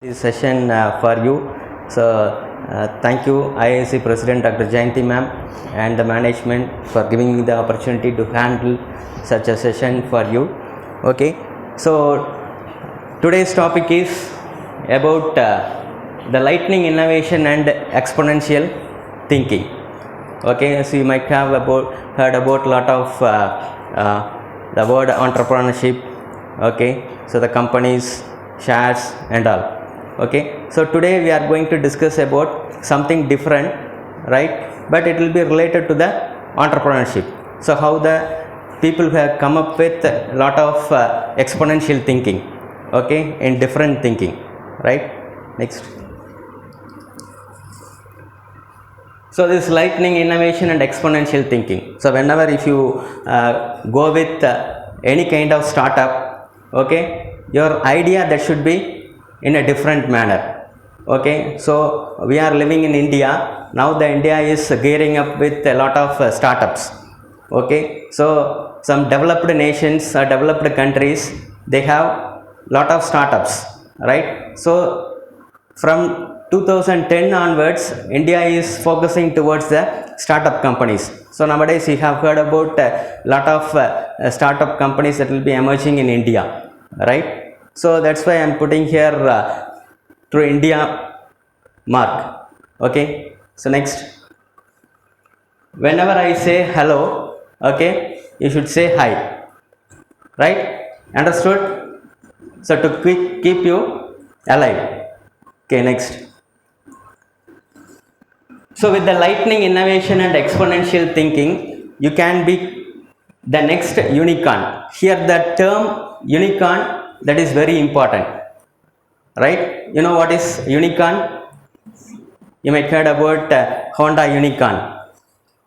This session for you. So, thank you IISc President Dr. Jayanti ma'am and the management for giving me the opportunity to handle such a session for you. Okay, so today's topic is about the lightning innovation and exponential thinking. Okay, so you might have heard about lot of the word entrepreneurship. Okay, so the companies, shares and all. Okay, so today we are going to discuss about something different, right? But it will be related to the entrepreneurship. So how the people have come up with a lot of exponential thinking, okay, in different thinking, right? Next. So this lightning innovation and exponential thinking. So whenever if you go with any kind of startup, okay, your idea that should be in a different manner. Okay, so we are living in India now. The India is gearing up with a lot of startups. Okay, so some developed nations or developed countries, they have lot of startups, right? So from 2010 onwards, India is focusing towards the startup companies. So nowadays you have heard about a lot of startup companies that will be emerging in India, right? So that's why I am putting here through India mark. Okay, so next. Whenever I say hello, okay, you should say hi, right? Understood? So to keep you alive. Okay, next. So with the lightning innovation and exponential thinking, you can be the next unicorn. Here the term unicorn, that is very important, right? You know what is unicorn? You might heard about Honda Unicorn,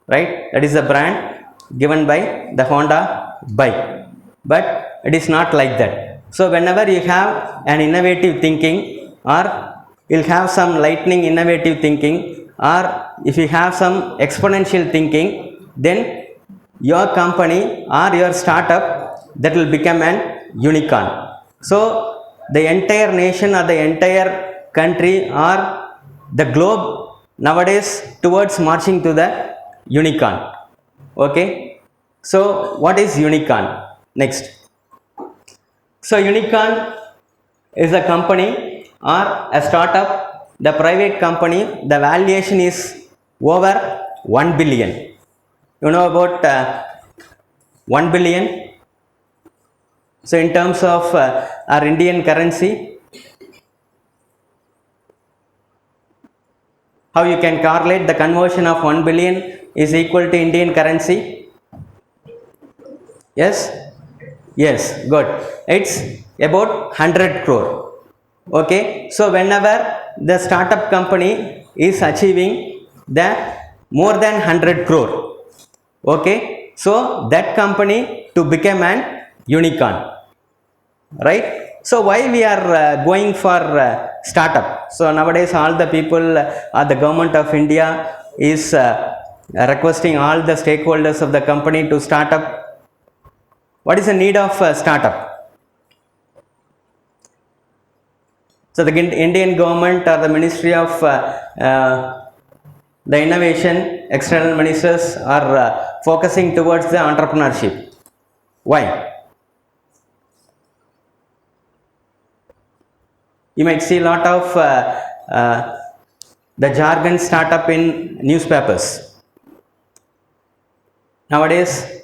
right? That is a brand given by the Honda bike, but it is not like that. So whenever you have an innovative thinking, or you'll have some lightning innovative thinking, or if you have some exponential thinking, then your company or your startup that will become an unicorn. So the entire nation or the entire country or the globe nowadays towards marching to the unicorn. Okay, so what is unicorn? Next. So unicorn is a company or a startup, the private company, the valuation is over 1 billion. You know about 1 billion? So in terms of our Indian currency, how you can correlate the conversion of 1 billion is equal to Indian currency? Yes? Yes, good. It's about 100 crore. Okay, so whenever the startup company is achieving the more than 100 crore, okay, so that company to become an unicorn, right? So why we are going for startup? So nowadays all the people the government of India is requesting all the stakeholders of the company to start up. What is the need of startup? So the Indian government or the Ministry of the Innovation, external ministers are focusing towards the entrepreneurship. Why? You might see a lot of the jargon startup in newspapers. Nowadays,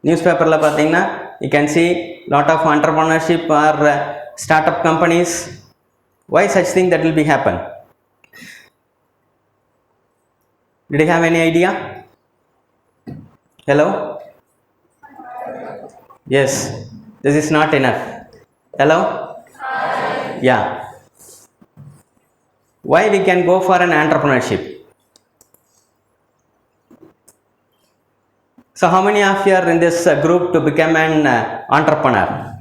newspaper la pathina, you can see lot of entrepreneurship or startup companies. Why such thing that will be happen? Did you have any idea? Hello? Yes, this is not enough. Hello? Hi. Yeah. Why we can go for an entrepreneurship? So how many of you are in this group to become an entrepreneur?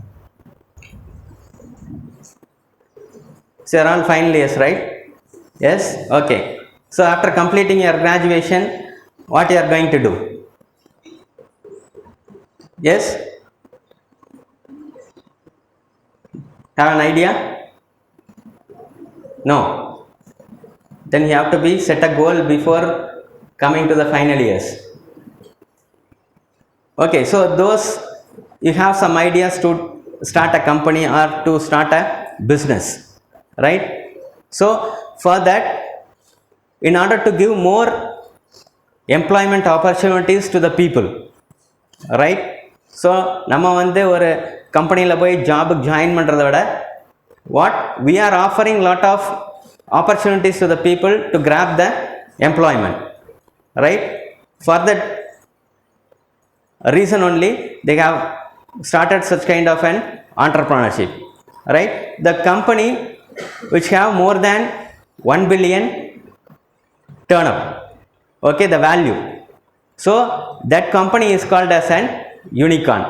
So you are all final years, right? Yes? Okay. So after completing your graduation, what you are going to do? Yes? Have an idea? No. Then you have to be set a goal before coming to the final years. Okay, so those you have some ideas to start a company or to start a business, right? So for that, in order to give more employment opportunities to the people, right? So நம்ம வந்து ஒரு கம்பெனியில் போய் ஜாபுக்கு join பண்ணுறத விட what we are offering lot of opportunities to the people to grab the employment, right? For that reason only they have started such kind of an entrepreneurship, right? The company which have more than 1 billion turnover, okay, the value, so that company is called as an unicorn.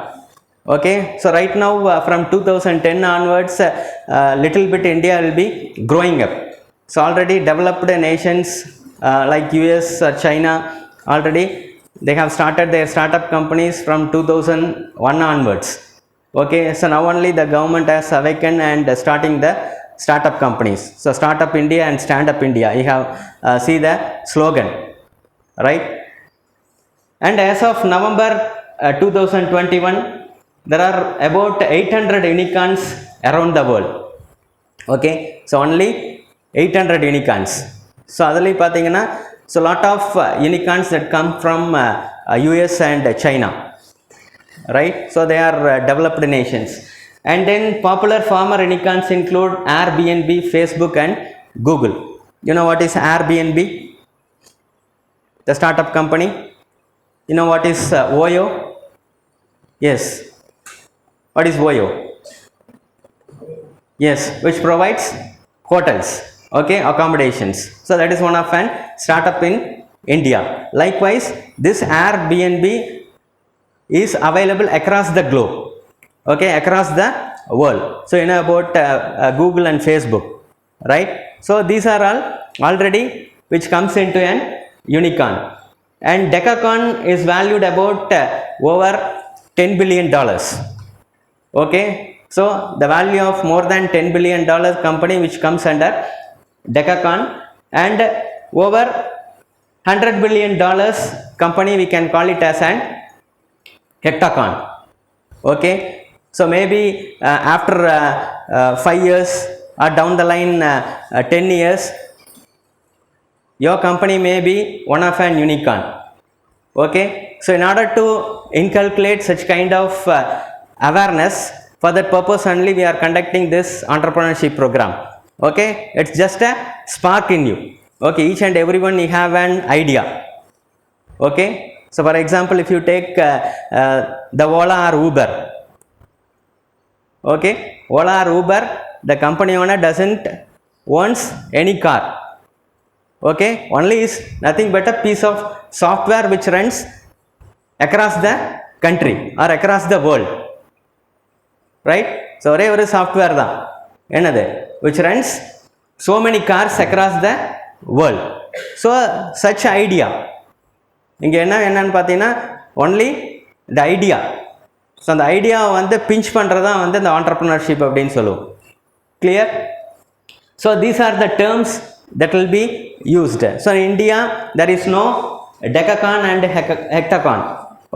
Okay, so right now from 2010 onwards, little bit India will be growing up. So already developed nations like US or China, already they have started their startup companies from 2001 onwards. Okay, so now only the government has awakened and starting the startup companies. So Startup India and Stand Up India, you have see the slogan, right? And as of November 2021, there are about 800 unicorns around the world. Okay, so only 800 unicorns. So adali pathina, so lot of unicorns that come from US and China, right? So they are developed nations. And then popular former unicorns include Airbnb, Facebook and Google. You know what is Airbnb, the startup company? You know what is Voyo? Yes. What is Voyo? Yes, which provides hotels, okay, accommodations. So that is one of an startup in India. Likewise, this Airbnb is available across the globe, okay, across the world. So you know about Google and Facebook, right? So these are all already which comes into an unicorn. And Decacorn is valued about over $10 billion. Okay, so the value of more than $10 billion company which comes under Decacorn, and over $100 billion company we can call it as an Hectacorn. Okay, so maybe after 5 years or down the line 10 years, your company may be one of an unicorn. Okay, so in order to inculcate such kind of awareness, for that purpose only we are conducting this entrepreneurship program. Okay, it's just a spark in you. Okay, each and everyone you have an idea. Okay, so for example, if you take the Ola or Uber, okay, Ola or Uber, the company owner doesn't owns any car. Okay, only is nothing but a piece of software which runs across the country or across the world, right? So ஒரே ஒரு software தான் என்னது which runs so many cars across the world. So such idea இங்கே என்னன்னு பார்த்தீங்கன்னா only the idea. So அந்த ஐடியாவை வந்து பிஞ்ச் பண்ணுறது தான் வந்து இந்த entrepreneurship அப்படின்னு சொல்லுவோம். Clear? So these are the terms that will be used. So in India there is no Decacorn and Hectacorn.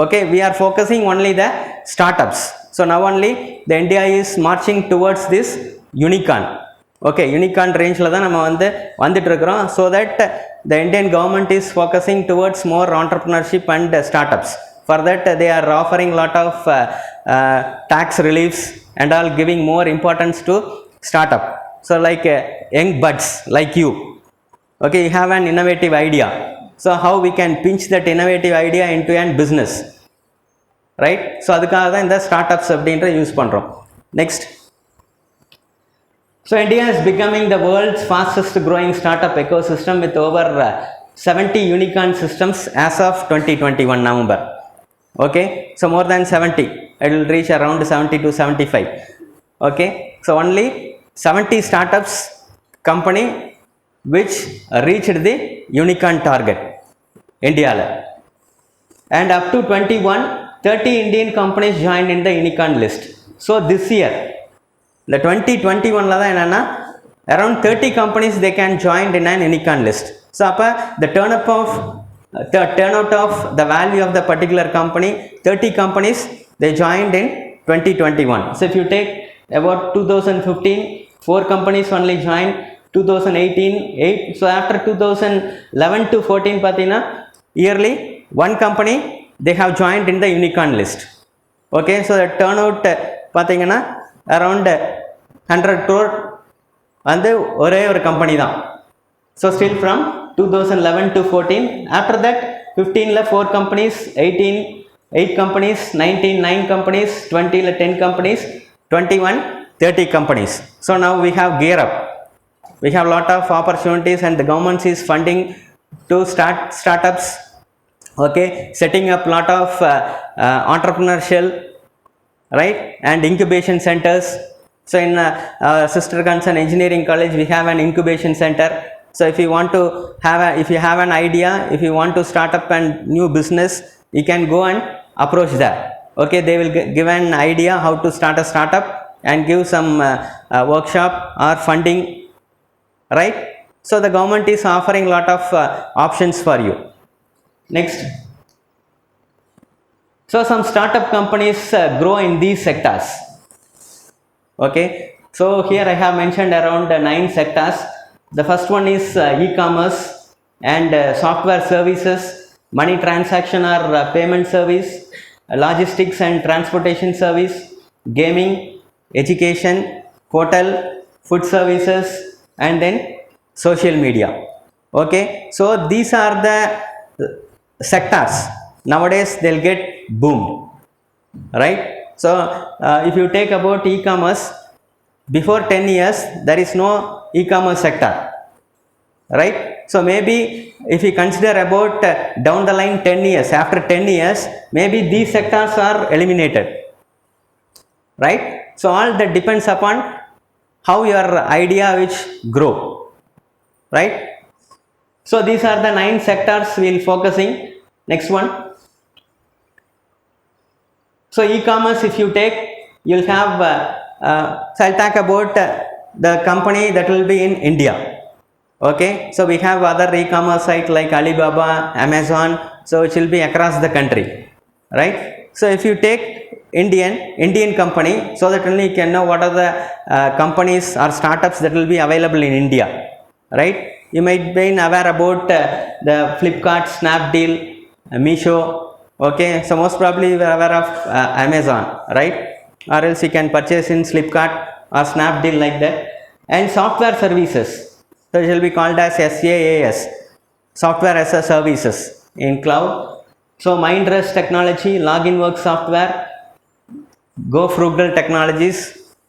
Okay, we are focusing only the startups. So now only the India is marching towards this unicorn. Okay, unicorn range la da nama vandittu irukrom, so that the Indian government is focusing towards more entrepreneurship and startups. For that they are offering lot of tax reliefs and all, giving more importance to startup. So like young buds like you, okay, you have an innovative idea. So how we can pinch that innovative idea into an business, right? So அதுக்காக தான் இந்த startups அப்படின்ற use பண்ணுறோம். Next, so India is becoming the world's fastest growing startup ecosystem with over 70 unicorn systems as of 2021 November. Okay, so more than 70, it will reach around 70 to 75. Okay, so only 70 startups company which reached the unicorn target India la. And up to 21, 30 Indian companies joined in the unicorn list. So this year, the 2021 la da enna around 30 companies they can join in an unicorn list. So the turnout of the value of the particular company, 30 companies they joined in 2021. So if you take about 2015, 4 companies only joined. 2018 8. So after 2011 to 14 pathina, yearly one company they have joined in the unicorn list. Okay, so the turnout pathina around 100 crore வந்து ஒரே ஒரு company தான். So still from 2011 to 14. After that 15ல 4 companies, 18 8 companies, 19 9 companies, 20ல 10 companies, 21 30 companies. So now we have gear up. We have lot of opportunities and the government is funding to start startups. Okay, setting up lot of entrepreneurial, right, and incubation centers. So in sister concern engineering college we have an incubation center. So if you want to if you have an idea, if you want to start up a new business, you can go and approach that. Okay, they will give an idea how to start a startup and give some workshop or funding, right? So the government is offering lot of options for you. Next, so some startup companies grow in these sectors. Okay, so here I have mentioned around 9 sectors. The first one is e-commerce and software services, money transaction or payment service, logistics and transportation service, gaming, education, hotel, food services, and then social media. Okay, so these are the sectors nowadays they'll get boomed, right? So if you take about e-commerce, before 10 years there is no e-commerce sector, right? So maybe if you consider about down the line 10 years, after 10 years maybe these sectors are eliminated, right? So all that depends upon how your idea which grow, right? So these are the 9 sectors we'll focusing. Next one. So e-commerce, if you take, you'll have so I'll talk about the company that will be in India. Okay, so we have other e-commerce site like Alibaba, Amazon, so it will be across the country, right? So if you take Indian company, so that only you can know what are the companies or startups that will be available in India, right? You might be aware about the Flipkart, Snapdeal, Meesho. Okay, so most probably you are aware of Amazon, right? Or else you can purchase in Flipkart or Snapdeal like that. And software services, so it will be called as SaaS, software as a services in cloud. So Mindrest technology, LoginWorks software, GoFrugal technologies.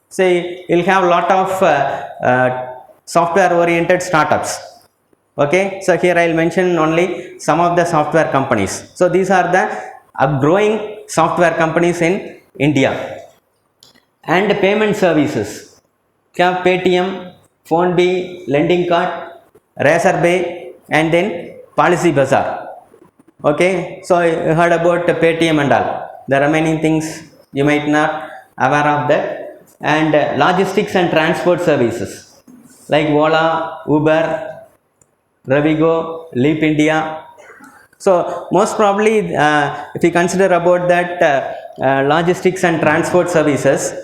So you'll have lot of software oriented startups. Okay, so here I will mention only some of the software companies. So these are the growing software companies in India. And payment services, you have Paytm, PhonePe, Lending Card, Razorpay, and then Policy Bazaar. Okay, so you heard about Paytm and all. The remaining things you might not aware of that. And logistics and transport services like Ola, Uber, Ravigo, Leap India. So most probably if you consider about that logistics and transport services,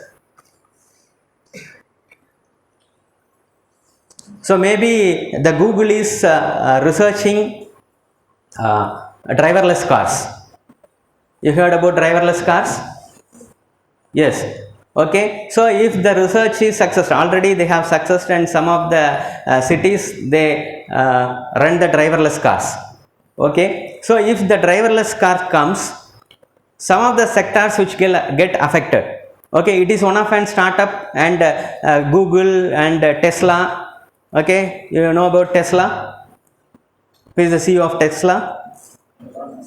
so maybe the Google is researching driverless cars. You heard about driverless cars? Yes. Okay, so if the research is successful, already they have success and some of the cities they run the driverless cars. Okay, so if the driverless car comes, some of the sectors which get affected. Okay, it is one of an startup and Google and Tesla. Okay, you know about Tesla? Who is the CEO of Tesla?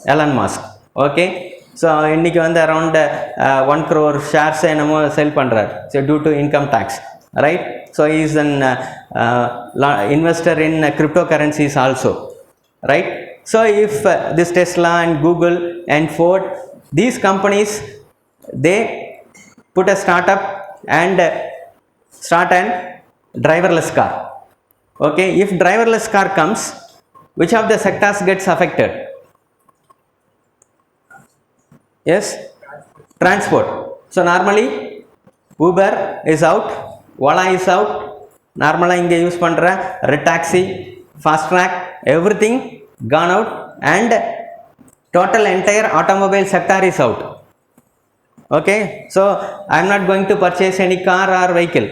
Elon Musk. Okay, so இன்னைக்கு வந்து around 1 crore shares என்னமோ sell பண்றார். So due to income tax, right? So he is an investor in cryptocurrencies also, right? So if this Tesla and Google and Ford, these companies they put a startup and start an driverless car. Okay, if driverless car comes, which of the sectors gets affected? Yes, transport. So normally Uber is out, Ola is out, normally inge use pandra red taxi, fast track, everything gone out, and total entire automobile sector is out. Okay, so I am not going to purchase any car or vehicle,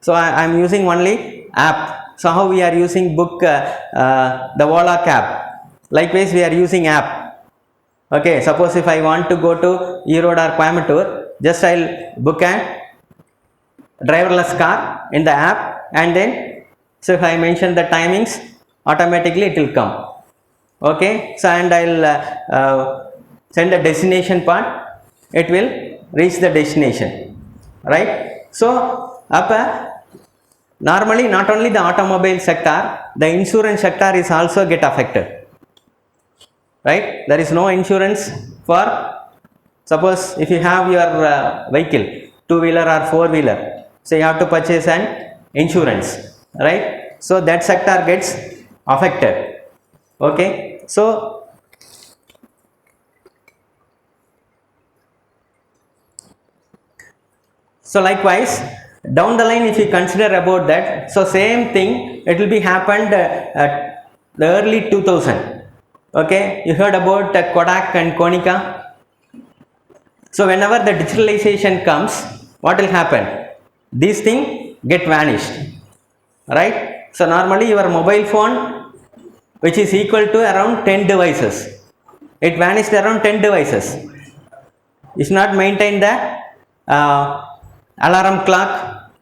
so I am using only app. So how we are using book the Ola cab, likewise we are using app. Okay, suppose if I want to go to Erode or Coimbatore, just I'll book a driverless car in the app, and then so if I mention the timings, automatically it will come. Okay, so and I'll send the destination part, it will reach the destination, right? So up normally not only the automobile sector, the insurance sector is also get affected, right? There is no insurance for, suppose if you have your vehicle, two-wheeler or four-wheeler, so you have to purchase an insurance, right? So that sector gets affected. Okay, so likewise down the line if you consider about that, so same thing it will be happened at the early 2000. Okay, you heard about Kodak and Konica. So whenever the digitalization comes, what will happen? These things get vanished, right? So normally your mobile phone, which is equal to around 10 devices, it vanished around 10 devices. It's not maintain the alarm clock.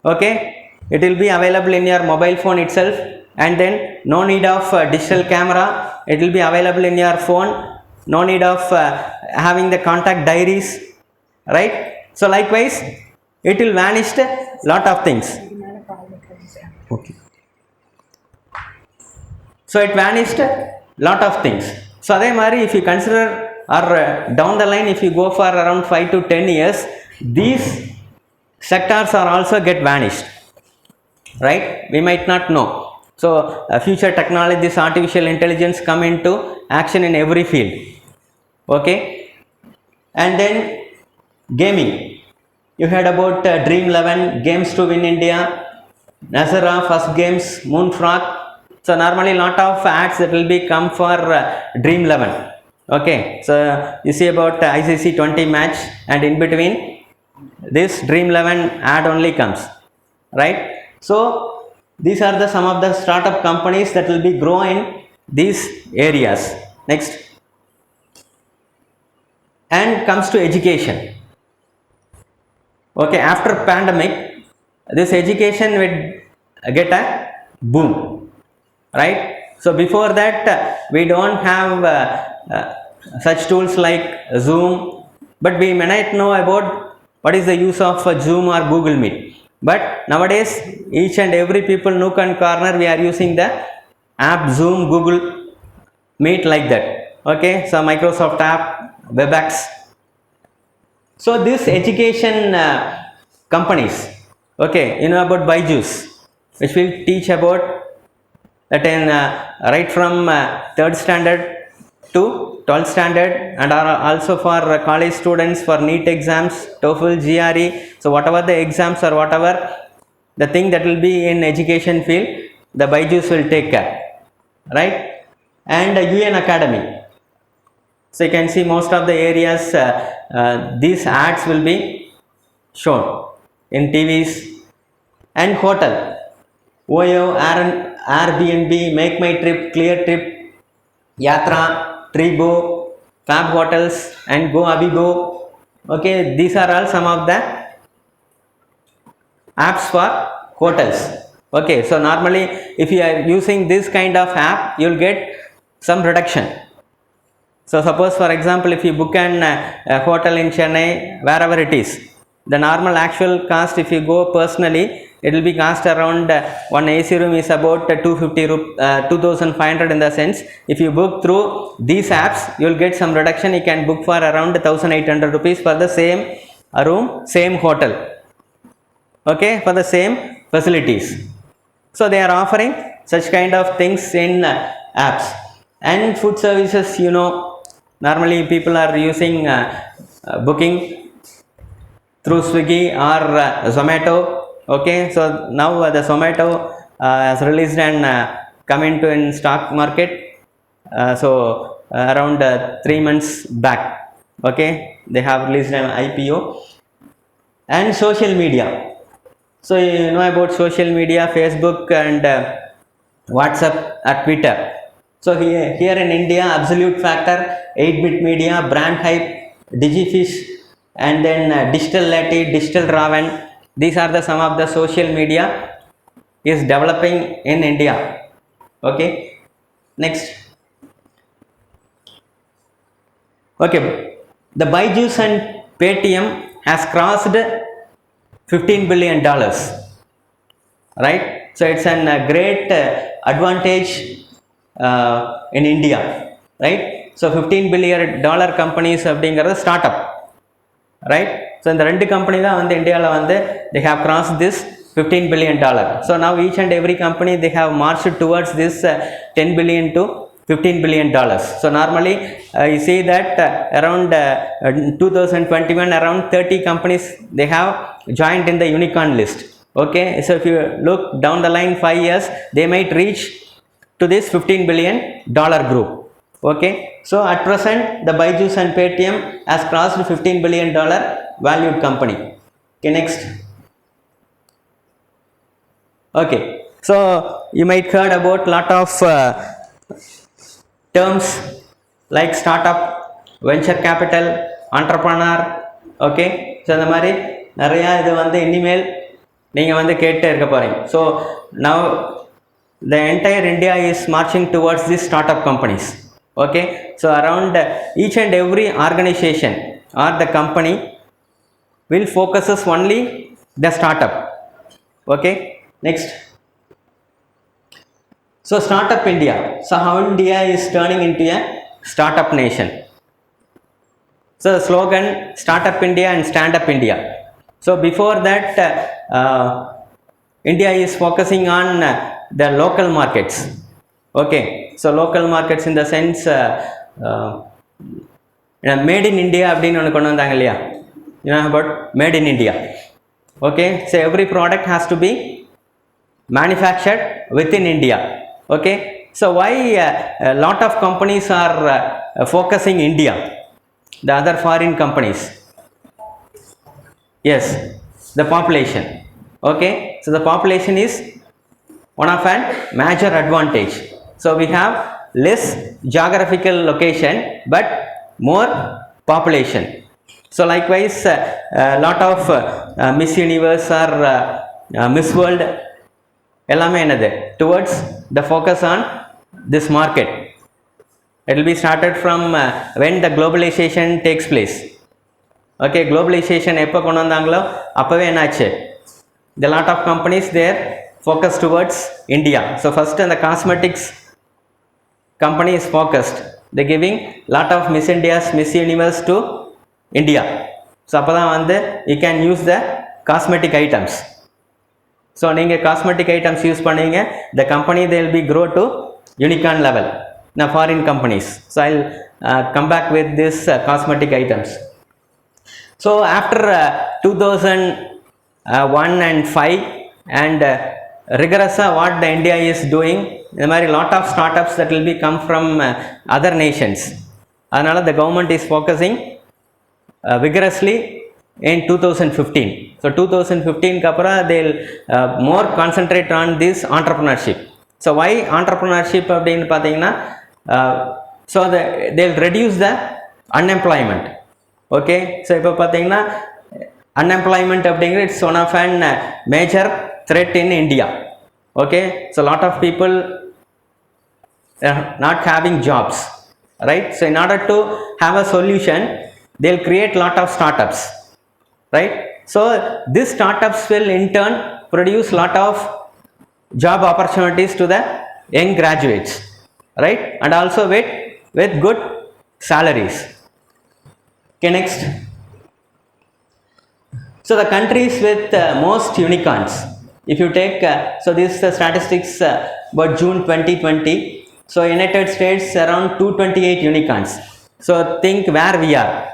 Okay, it will be available in your mobile phone itself, and then no need of digital camera, it will be available in your phone, no need of having the contact diaries, right? So likewise it will vanish a lot of things. Okay, so it vanished a lot of things. So adhe mari if you consider or down the line if you go for around 5 to 10 years, these sectors are also get vanished, right? We might not know. So future technologies, artificial intelligence come into action in every field. Okay, and then gaming, you heard about Dream 11 games to win India, Nazara first games, Moonfrog. So normally lot of ads that will be come for Dream 11. Okay, so you see about ICC 20 match, and in between this Dream 11 ad only comes, right? So these are the some of the startup companies that will be grow in these areas. Next, and comes to education. Okay, after pandemic this education will get a boom, right? So before that we don't have such tools like Zoom, but we may not know about what is the use of Zoom or Google Meet. But nowadays each and every people, nook and corner, we are using the app Zoom, Google Meet, like that. Okay, so Microsoft app, WebEx. So this education companies, okay, you know about Byju's, which will teach about that in right from 3rd standard to 12th standard, and are also for college students for NEET exams, TOEFL, GRE. So whatever the exams or whatever the thing that will be in education field, the Byju's will take care, right? And UN Academy. So you can see most of the areas these ads will be shown in TVs. And hotel, OYO, Airbnb, Make My Trip, Clear Trip, Yatra, Tribo, Fab Hotels, and Go Abigo. Okay, these are all some of the apps for hotels. Okay, so normally if you are using this kind of app, you will get some reduction. So suppose for example if you book an hotel in Chennai, wherever it is, the normal actual cost if you go personally, it will be cost around one AC room is about 2,500 in the sense. If you book through these apps, you will get some reduction. You can book for around 1,800 rupees for the same room, same hotel. Okay, for the same facilities. So they are offering such kind of things in apps. And food services, normally people are using booking through Swiggy or Zomato. Okay, so now the Zomato has released and come into in stock market. Around 3 months back, okay, they have released an IPO. And social media. So you know about social media, Facebook and WhatsApp or Twitter. So here in India, Absolute Factor, 8-bit media, Brand Hype, Digifish, and then Digital Lati, Digital Raven. These are the some of the social media is developing in India. Okay, next. Okay, the Byju's and Paytm has crossed $15 billion, right? So it's a great advantage in India, right? So $15 billion companies அப்படிங்கிறது startup, right? So இந்த ரெண்டு company தான் வந்து இந்தியாவில் வந்து they have crossed this $15 billion. So now each and every company they have marched towards this 10 billion to $15 billion. So normally you see that around 2021 around 30 companies they have joined in the unicorn list. Okay, so if you look down the line 5 years, they might reach to this $15 billion group. Okay, so at present the Byju's and Paytm has crossed $15 billion valued company. Okay, next. Okay, so you might heard about lot of terms like startup, venture capital, entrepreneur. Okay, so இந்த மாதிரி நிறைய இது வந்து இனிமேல் நீங்கள் வந்து கேட்டே இருக்க போகிறீங்க. So now the entire India is marching towards these startup companies. Okay, so around each and every organization or the company will focuses only the startup. Okay, next. So startup India. So how India is turning into a startup nation. So the slogan Startup India and Stand Up India. So before that, India is focusing on the local markets. Okay, so local markets in the sense made in India அப்படின்னு ஒன்று கொண்டு வந்தாங்க இல்லையா? You know about made in India. Okay, so every product has to be manufactured within India. Okay, so why a lot of companies are focusing India, the other foreign companies? Yes, the population. Okay, so the population is one of an major advantage. So we have less geographical location but more population. So likewise lot of Miss Universe or Miss World எல்லாமே என்னது towards the focus on this market. It will be started from when the globalization takes place. Okay, globalization எப்போ கொண்டு வந்தாங்களோ அப்போவே என்னாச்சு, the lot of companies there focus towards India. So first the cosmetics company is focused, they giving lot of Miss India's Miss Universe to India. So அப்போ தான் வந்து you can use the cosmetic items. So நீங்கள் cosmetic items use பண்ணுவீங்க, the company they will be grow to unicorn level. Now foreign companies. So I'll come back with this cosmetic items. So after 2001 and 5 and rigorous what the India is doing, இந்த மாதிரி lot of startups that will be come from other nations. அதனால the government is focusing vigorously in 2015. So 2015 க்கு அப்புறம் they'll more concentrate on this entrepreneurship. So why entrepreneurship அப்படின்னு பார்த்தீங்கன்னா so they'll reduce the unemployment. Okay, so இப்போ பார்த்தீங்கன்னா unemployment அப்படிங்கிறது it's one of an major threat in India. Okay, so lot of people not having jobs, right? So in order to have a solution, they'll create lot of startups, right? So these startups will in turn produce lot of job opportunities to the young graduates, right? And also with good salaries. Okay, next. So the countries with most unicorns. If you take, so this is the statistics about June 2020. So United States around 228 unicorns. So think where we are.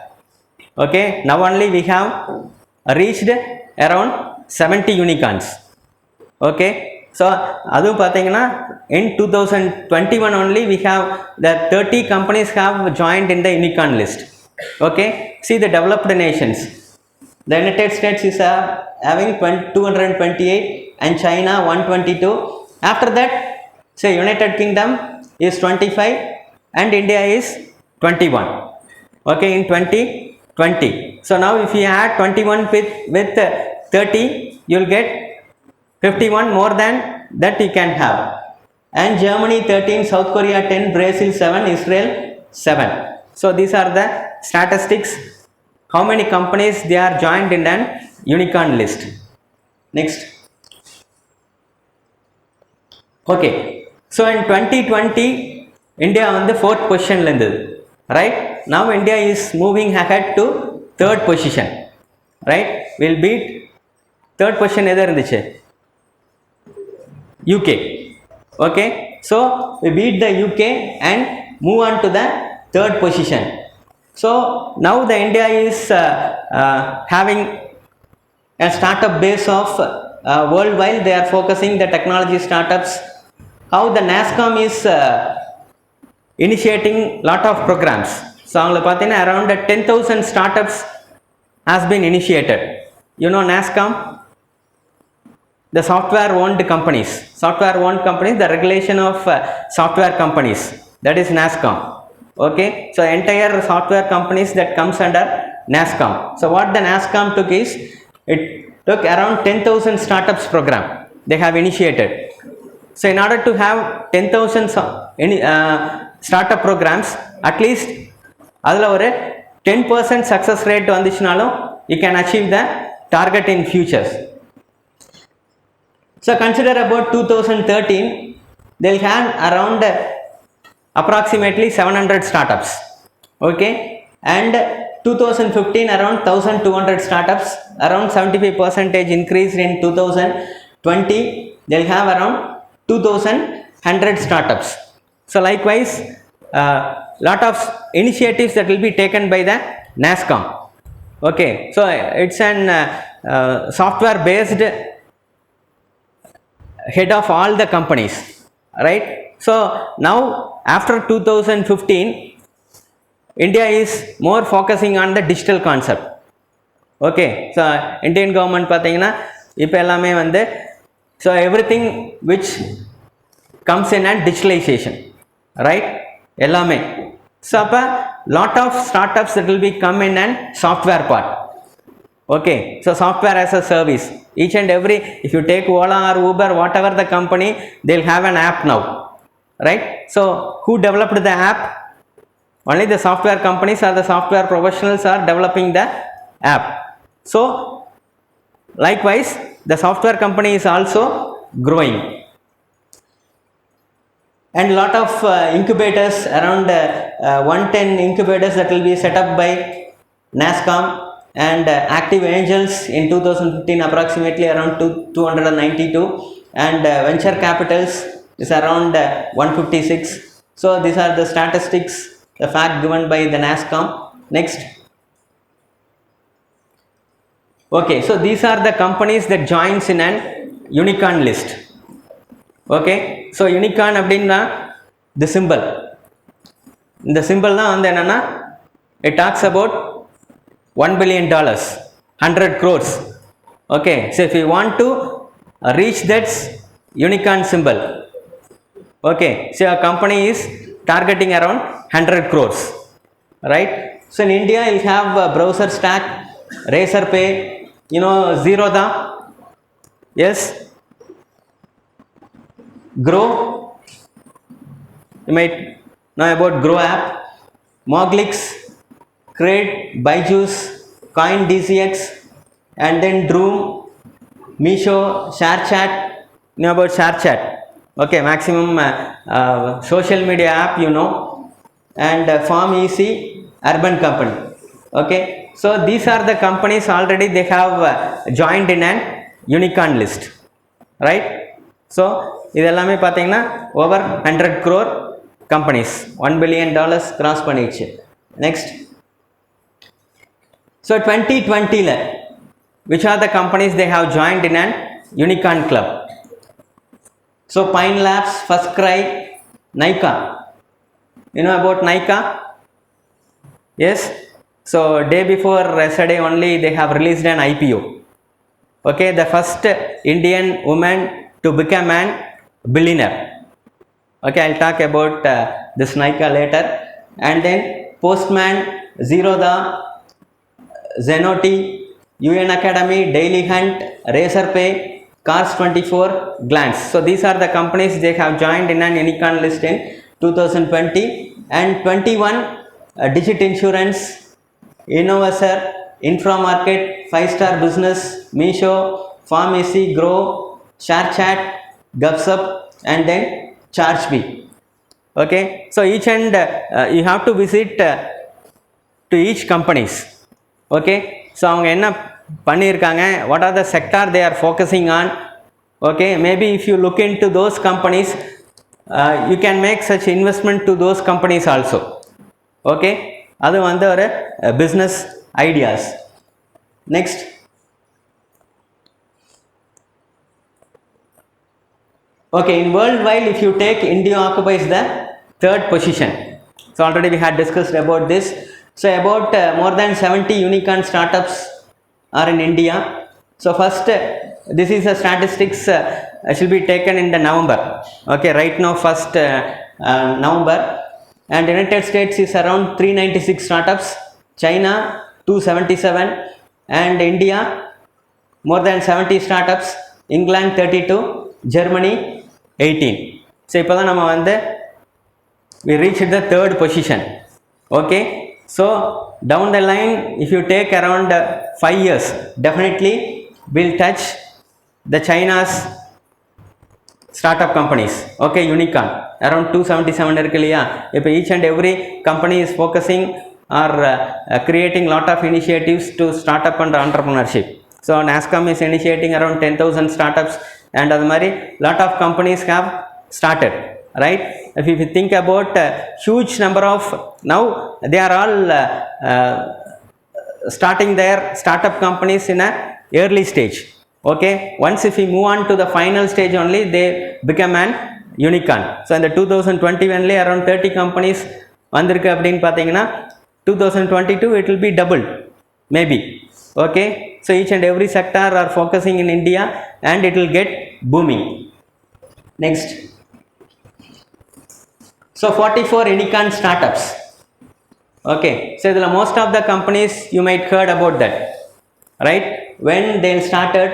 Okay, now only we have reached around 70 unicorns. Okay, so adu pathina in 2021 only we have the 30 companies have joined in the unicorn list. Okay, see the developed nations, the United States is having 228 and China 122. After that, say United Kingdom is 25 and India is 21. Okay, in 2020. So now if you add 21 with 30, you will get 51, more than that you can have. And Germany 13, South Korea 10, Brazil 7, Israel 7. So these are the statistics, how many companies they are joined in an unicorn list. Next. Okay, so in 2020 India on the 4th position lended, right? Now India is moving ahead to 3rd position, right? We'll beat 3rd position either in the UK. Okay, so we beat the UK and move on to the 3rd position. So now the India is having a startup base of worldwide. They are focusing the technology startups. How the NASSCOM is initiating lot of programs. So around 10,000 startups has been initiated. You know NASSCOM, the software owned companies, the regulation of software companies, that is NASSCOM. Okay, so entire software companies that comes under NASSCOM. So what the NASSCOM took is, it took around 10,000 startups program they have initiated. So in order to have 10,000 startup programs, at least adula oru 10% success rate vandichunalum you can achieve the target in futures. So consider about 2013, they'll have around approximately 700 startups. Okay, and 2015 around 1200 startups, around 75% increase in 2020, they'll have around 2100 startups. So likewise, lot of initiatives that will be taken by the NASSCOM. Okay, so it's an software based head of all the companies, right? So now after 2015, India is more focusing on the digital concept. Okay, so Indian government pathina ipo ellame vande, so everything which comes in and digitalization, right? Ellame, so appa lot of startups that will be come in and software part. Okay, so software as a service, each and every, if you take Ola or Uber, whatever the company, they'll have an app now, right? So who developed the app? Only the software companies or the software professionals are developing the app. So likewise, the software company is also growing, and lot of incubators, around 110 incubators that will be set up by NASSCOM, and active angels in 2015 approximately around 292, and venture capitals is around 156. So these are the statistics, the fact given by the NASSCOM. Next. Okay, so these are the companies that joins in an unicorn list. Okay, so unicorn அப்படின்னா the symbol, இந்த symbol தான் வந்து என்னன்னா, it talks about $1 billion, 100 crores. Okay, so if you want to reach that unicorn symbol, okay, so a company is targeting around 100 crores, right? So in India you have Browser Stack, Razorpay, you know Zerodha, yes, Grow, you might know about Grow app, Moglix, Crate, Byju's, Coin DCX, and then Droom, Meesho, ShareChat. You know about ShareChat? Okay, maximum social media app, you know, and PharmEasy, Urban Company. Okay, so these are the companies already they have joined in an unicorn list. right? So இதெல்லாமே பார்த்தீங்கன்னா over 100 crore companies, $1 billion cross பண்ணிடுச்சு. Next, so 2020 ல which are the companies they have joined in an unicorn club? So Pine Labs, FirstCry, Nykaa. You know about Nykaa? Yes. So day before yesterday only they have released an IPO. Okay, the first Indian woman to become an billionaire. Okay, I'll talk about this Nykaa later. And then Postman, Zerodha, Zenoti, UN Academy, Daily Hunt, Razorpay, Cars 24, Glance. So these are the companies they have joined in an unicorn list in 2020 and 21. Digit Insurance, Innovaser, Inframarket, 5-Star Business, Meesho, Pharmacy, Grow, ShareChat, Gupsup, and then ChargeBee. Okay, so each and you have to visit to each companies. Okay, so அவங்க என்ன பண்ணியிருக்காங்க, what are the sector they are focusing on. Okay, maybe if you look into those companies, you can make such investment to those companies also. Okay, அது வந்து ஒரு business ideas. Next, okay, in worldwide if you take, India occupies the 3rd position. So already we had discussed about this. So about more than 70 unicorn startups are in India. So first this is a statistics should be taken in the November. Okay, right now first November, and United States is around 396 startups, China 277, and India more than 70 startups, England 32, Germany 18. So இப்போதான் நம்ம வந்து we reached the 3rd position. Okay, so down the line if you take around 5 years, definitely will touch the China's startup companies. Okay, unicorn around 277 இருக்கு இல்லையா. இப்போ each and every company is focusing or creating lot of initiatives to startup and entrepreneurship. So NASSCOM is initiating around 10,000 startups, and அது மாதிரி lot of companies have started, right? If you think about huge number of, now they are all starting their startup companies in a early stage. Okay, once if we move on to the final stage only they become an unicorn. So in the 2021 ல around 30 companies வந்திருக்கு அப்படின்னு பார்த்தீங்கன்னா 2022 it will be double maybe. Okay, so each and every sector are focusing in India and it will get booming. Next, so 44 unicorn startups. Okay, so the most of the companies you might heard about that, right? When they started